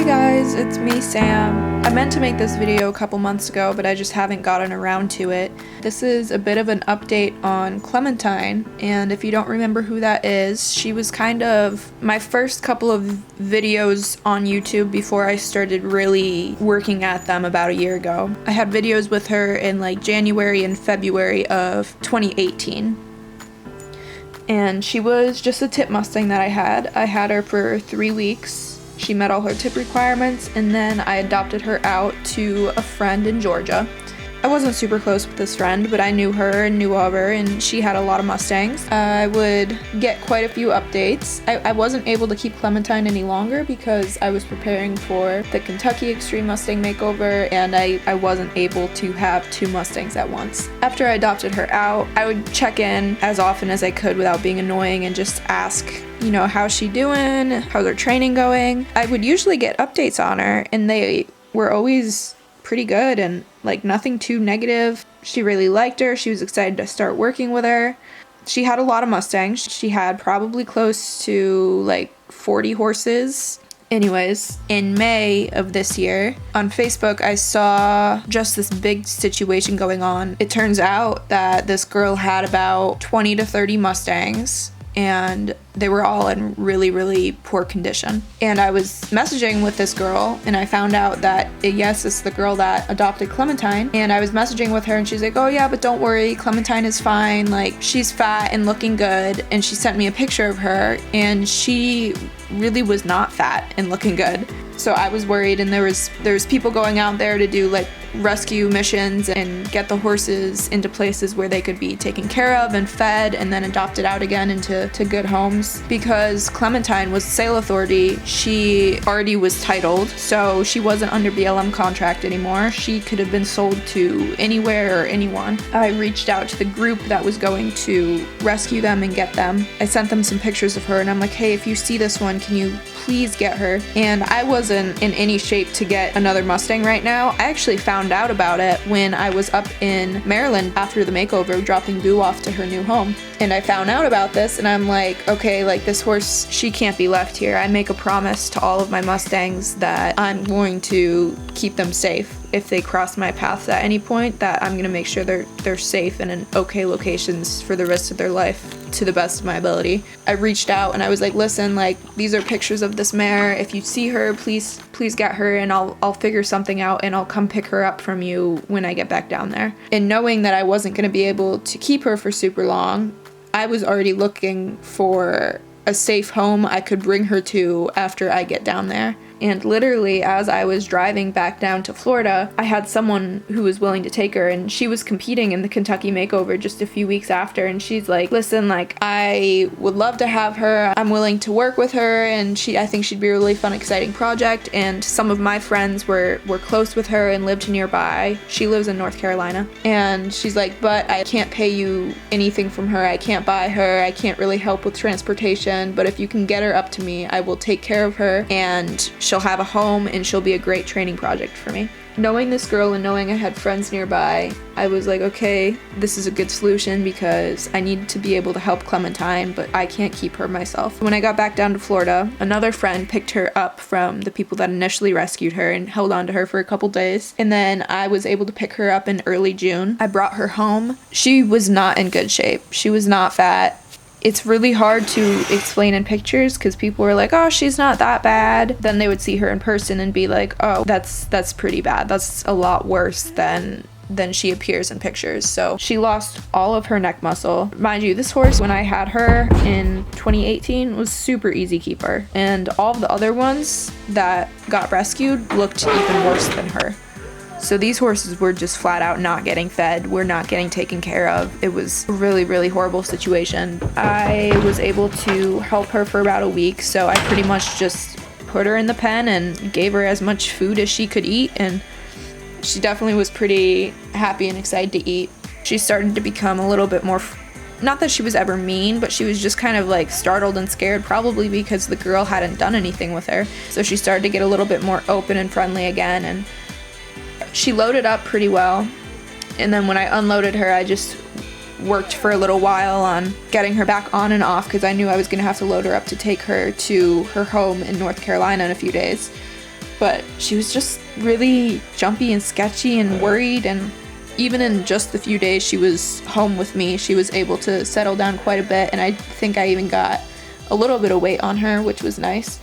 guys, it's me, Sam. I meant to make this video a couple months ago, but I just haven't gotten around to it. This is a bit of an update on Clementine, and if you don't remember who that is, she was kind of my first couple of videos on YouTube before I started really working at them about a year ago. I had videos with her in like January and February of 2018. And she was just a tip Mustang that I had. I had her for 3 weeks. She met all her tip requirements, and then I adopted her out to a friend in Georgia. I wasn't super close with this friend, but I knew her and knew of her, and she had a lot of Mustangs. I would get quite a few updates. I wasn't able to keep Clementine any longer because I was preparing for the Kentucky Extreme Mustang makeover, and I wasn't able to have 2 Mustangs at once. After I adopted her out, I would check in as often as I could without being annoying and just ask, you know, how's she doing? How's her training going? I would usually get updates on her, and they were always pretty good and like nothing too negative. She really liked her. She was excited to start working with her. She had a lot of Mustangs. She had probably close to like 40 horses. Anyways, in May of this year, on Facebook, I saw just this big situation going on. It turns out that this girl had about 20 to 30 Mustangs, and they were all in really, really poor condition. And I was messaging with this girl, and I found out that, yes, it's the girl that adopted Clementine. And I was messaging with her, and she's like, oh yeah, but don't worry, Clementine is fine. Like, she's fat and looking good. And she sent me a picture of her, and she really was not fat and looking good. So I was worried, and there was people going out there to do like rescue missions and get the horses into places where they could be taken care of and fed and then adopted out again into good homes. Because Clementine was a sale authority, she already was titled, so she wasn't under BLM contract anymore. She could have been sold to anywhere or anyone. I reached out to the group that was going to rescue them and get them. I sent them some pictures of her, and I'm like, hey, if you see this one, can you please get her? And I wasn't in any shape to get another Mustang right now. I actually found out about it when I was up in Maryland after the makeover, dropping Boo off to her new home. And I found out about this, and I'm like, okay, like this horse, she can't be left here. I make a promise to all of my Mustangs that I'm going to keep them safe. If they cross my path at any point, that I'm gonna make sure they're safe and in okay locations for the rest of their life to the best of my ability. I reached out and I was like, listen, like these are pictures of this mare. If you see her, please get her, and I'll figure something out, and I'll come pick her up from you when I get back down there. And knowing that I wasn't gonna be able to keep her for super long, I was already looking for a safe home I could bring her to after I get down there. And literally, as I was driving back down to Florida, I had someone who was willing to take her, and she was competing in the Kentucky makeover just a few weeks after, and she's like, listen, like, I would love to have her. I'm willing to work with her, and I think she'd be a really fun, exciting project. And some of my friends were close with her and lived nearby. She lives in North Carolina. And she's like, but I can't pay you anything from her. I can't buy her. I can't really help with transportation, but if you can get her up to me, I will take care of her, and she'll have a home, and she'll be a great training project for me. Knowing this girl and knowing I had friends nearby, I was like, okay, this is a good solution because I need to be able to help Clementine, but I can't keep her myself. When I got back down to Florida, another friend picked her up from the people that initially rescued her and held on to her for a couple days. And then I was able to pick her up in early June. I brought her home. She was not in good shape. She was not fat. It's really hard to explain in pictures because people were like, oh, she's not that bad. Then they would see her in person and be like, oh, that's pretty bad. That's a lot worse than she appears in pictures. So she lost all of her neck muscle. Mind you, this horse, when I had her in 2018, was super easy keeper. And all of the other ones that got rescued looked even worse than her. So these horses were just flat out not getting fed, were not getting taken care of. It was a really, really horrible situation. I was able to help her for about a week, so I pretty much just put her in the pen and gave her as much food as she could eat, and she definitely was pretty happy and excited to eat. She started to become a little bit more, not that she was ever mean, but she was just kind of like startled and scared, probably because the girl hadn't done anything with her. So she started to get a little bit more open and friendly again, and she loaded up pretty well. And then when I unloaded her, I just worked for a little while on getting her back on and off because I knew I was going to have to load her up to take her to her home in North Carolina in a few days. but she was just really jumpy and sketchy and worried, and even in just the few days she was home with me, she was able to settle down quite a bit, and I think I even got a little bit of weight on her, which was nice.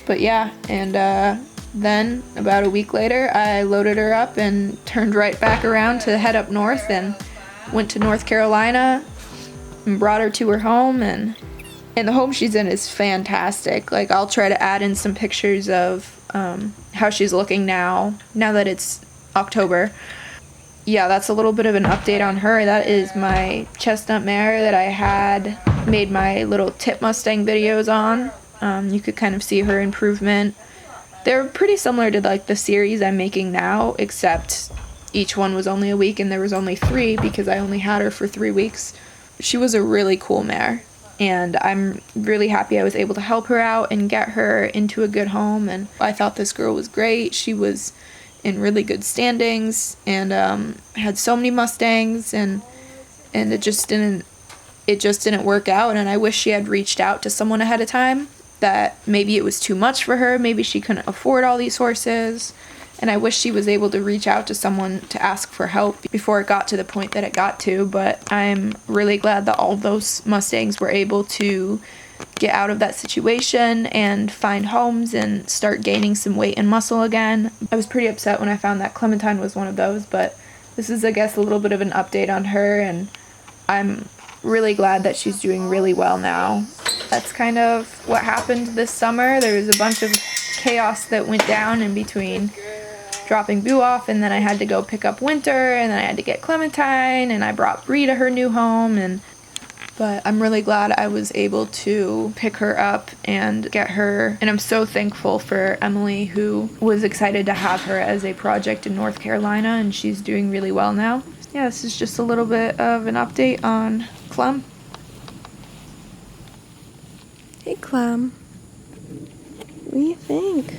But yeah, and then about a week later I loaded her up and turned right back around to head up north and went to North Carolina and brought her to her home, and the home she's in is fantastic. Like, I'll try to add in some pictures of how she's looking now that it's October. Yeah, that's a little bit of an update on her. That is my chestnut mare that I had made my little tip Mustang videos on. You could kind of see her improvement. They're pretty similar to like the series I'm making now, except each one was only a week and there was only 3 because I only had her for 3 weeks. She was a really cool mare, and I'm really happy I was able to help her out and get her into a good home, and I thought this girl was great. She was in really good standings and had so many Mustangs, and it just didn't work out, and I wish she had reached out to someone ahead of time. That maybe it was too much for her, maybe she couldn't afford all these horses, and I wish she was able to reach out to someone to ask for help before it got to the point that it got to. But I'm really glad that all of those Mustangs were able to get out of that situation and find homes and start gaining some weight and muscle again. I was pretty upset when I found that Clementine was one of those, but this is, I guess, a little bit of an update on her, and I'm really glad that she's doing really well now. That's kind of what happened this summer. There was a bunch of chaos that went down in between dropping Boo off, and then I had to go pick up Winter, and then I had to get Clementine, and I brought Bree to her new home, but I'm really glad I was able to pick her up and get her, and I'm so thankful for Emily, who was excited to have her as a project in North Carolina, and she's doing really well now. Yeah, this is just a little bit of an update on Clem. Hey Clem, what do you think?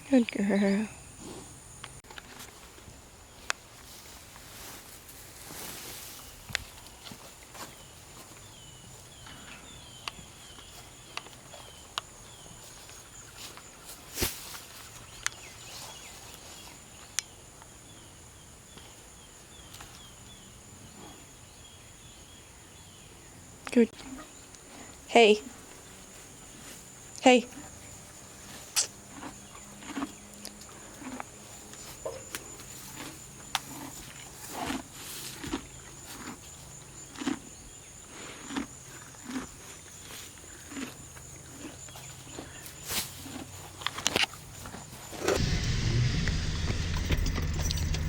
Good girl. Good. Hey. Hey.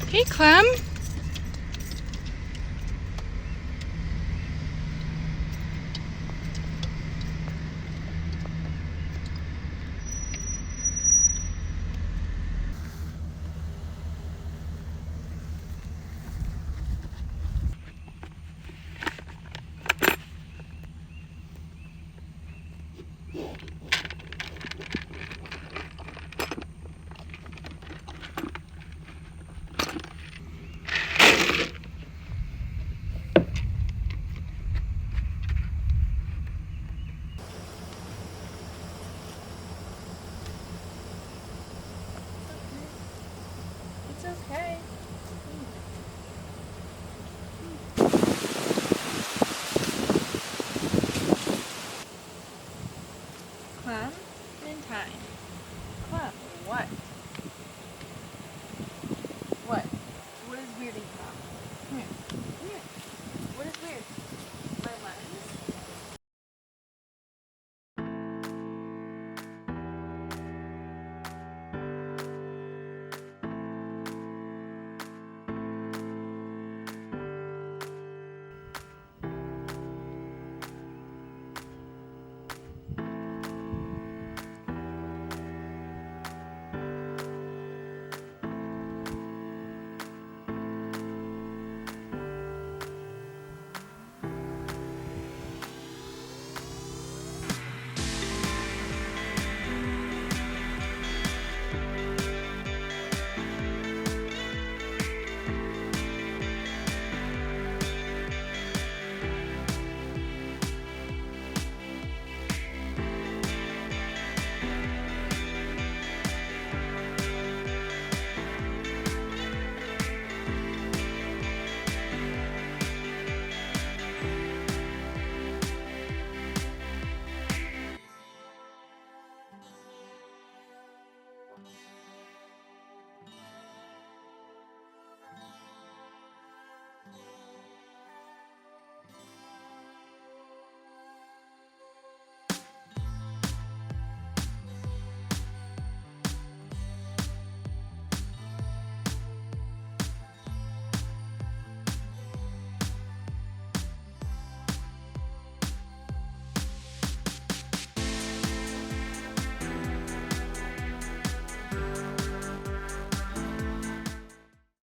Hey, Clem. okay. Clementine. Clem, what?